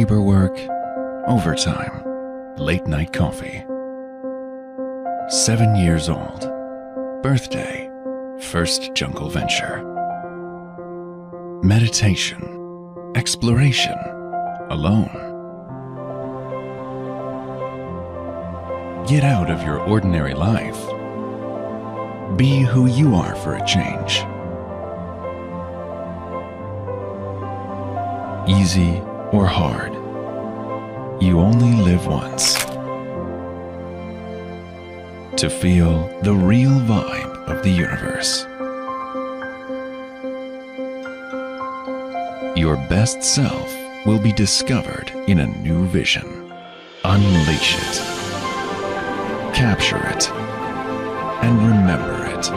paperwork, overtime, late night coffee. 7 years old, birthday, first jungle venture. Meditation, exploration, alone. Get out of your ordinary life. Be who you are for a change. Easy or hard, you only live once. To feel the real vibe of the universe. Your best self will be discovered in a new vision. Unleash it. Capture it. And remember it.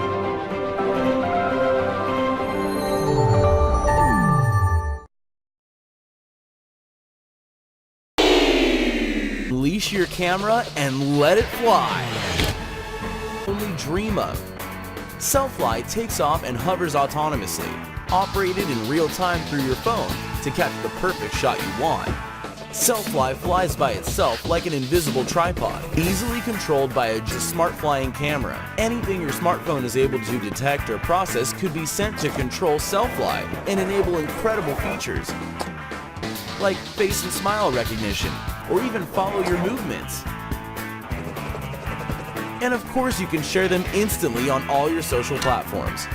Unleash your camera and let it fly. Only dream of. Selfie takes off and hovers autonomously, operated in real time through your phone to catch the perfect shot you want. Selfie flies by itself like an invisible tripod, easily controlled by a smart flying camera. Anything your smartphone is able to detect or process could be sent to control Selfie and enable incredible features like face and smile recognition, or even follow your movements. And of course you can share them instantly on all your social platforms.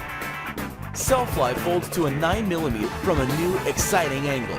Selfie folds to a 9mm from a new, exciting angle.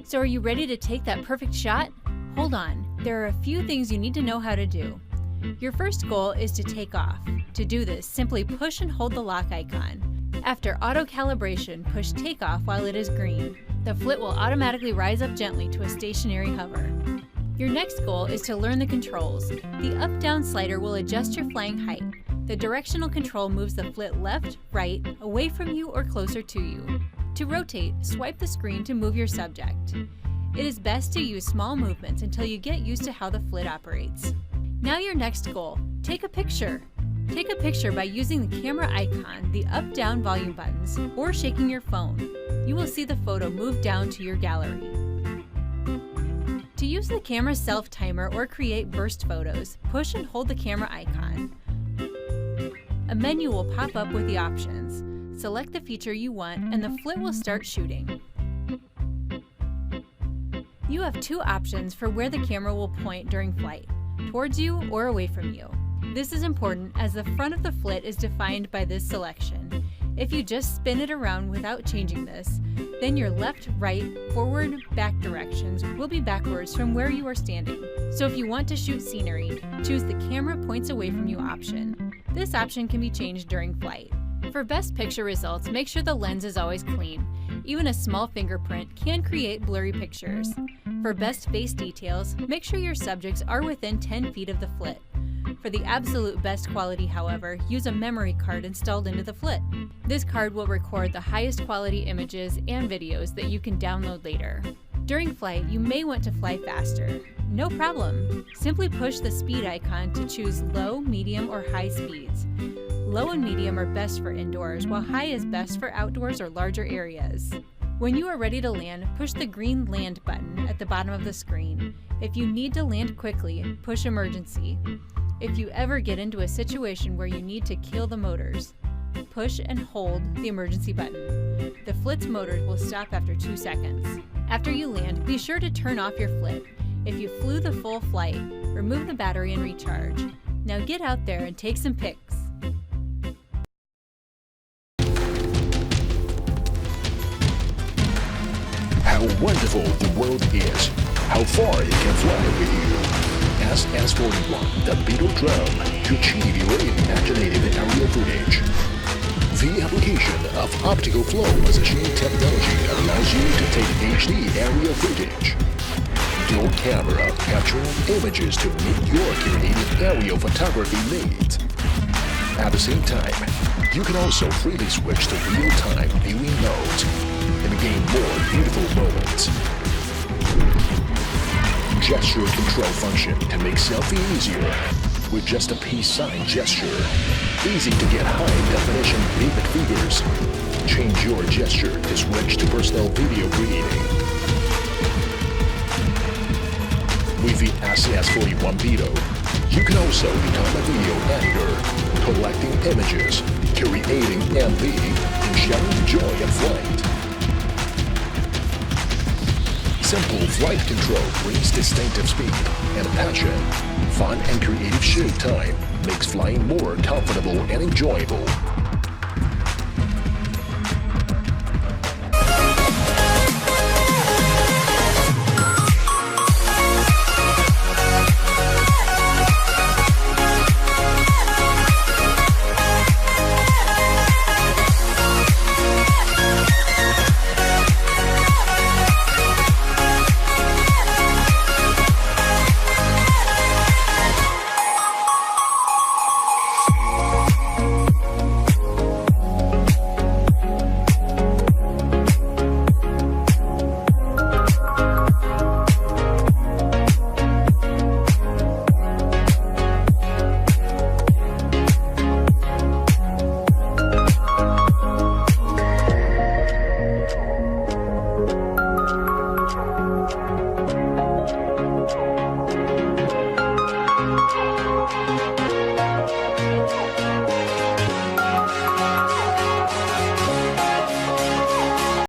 So are you ready to take that perfect shot? Hold on, there are a few things you need to know how to do. Your first goal is to take off. To do this, simply push and hold the lock icon. After auto calibration, push takeoff while it is green. The flit will automatically rise up gently to a stationary hover. Your next goal is to learn the controls. The up-down slider will adjust your flying height. The directional control moves the flit left, right, away from you or closer to you. To rotate, swipe the screen to move your subject. It is best to use small movements until you get used to how the flit operates. Now your next goal, take a picture. Take a picture by using the camera icon, the up-down volume buttons, or shaking your phone. You will see the photo move down to your gallery. To use the camera self-timer or create burst photos, push and hold the camera icon. A menu will pop up with the options. Select the feature you want and the flit will start shooting. You have two options for where the camera will point during flight, towards you or away from you. This is important as the front of the flit is defined by this selection. If you just spin it around without changing this, then your left, right, forward, back directions will be backwards from where you are standing. So if you want to shoot scenery, choose the camera points away from you option. This option can be changed during flight. For best picture results, make sure the lens is always clean. Even a small fingerprint can create blurry pictures. For best face details, make sure your subjects are within 10 feet of the flit. For the absolute best quality, however, use a memory card installed into the flit. This card will record the highest quality images and videos that you can download later. During flight, you may want to fly faster. No problem. Simply push the speed icon to choose low, medium, or high speeds. Low and medium are best for indoors, while high is best for outdoors or larger areas. When you are ready to land, push the green Land button at the bottom of the screen. If you need to land quickly, push Emergency. If you ever get into a situation where you need to kill the motors, push and hold the emergency button. The flit's motors will stop after 2 seconds. After you land, be sure to turn off your flit. If you flew the full flight, remove the battery and recharge. Now get out there and take some pics. How wonderful the world is. How far it can fly with you. Ask S41, the Beetle drone, to achieve your imaginative aerial footage. The application of optical flow positioning technology allows you to take HD aerial footage. Dual camera capturing images to meet your creative aerial photography needs. At the same time, you can also freely switch to real-time viewing modes and gain more beautiful moments. Gesture control function to make selfie easier with just a peace sign gesture. Easy to get high-definition vivid figures. Change your gesture to switch to personal video creating. With the SS41 Beetle, you can also become a video editor, collecting images, creating MV, and sharing joy of flight. Simple flight control brings distinctive speed and passion. Fun and creative show time makes flying more comfortable and enjoyable.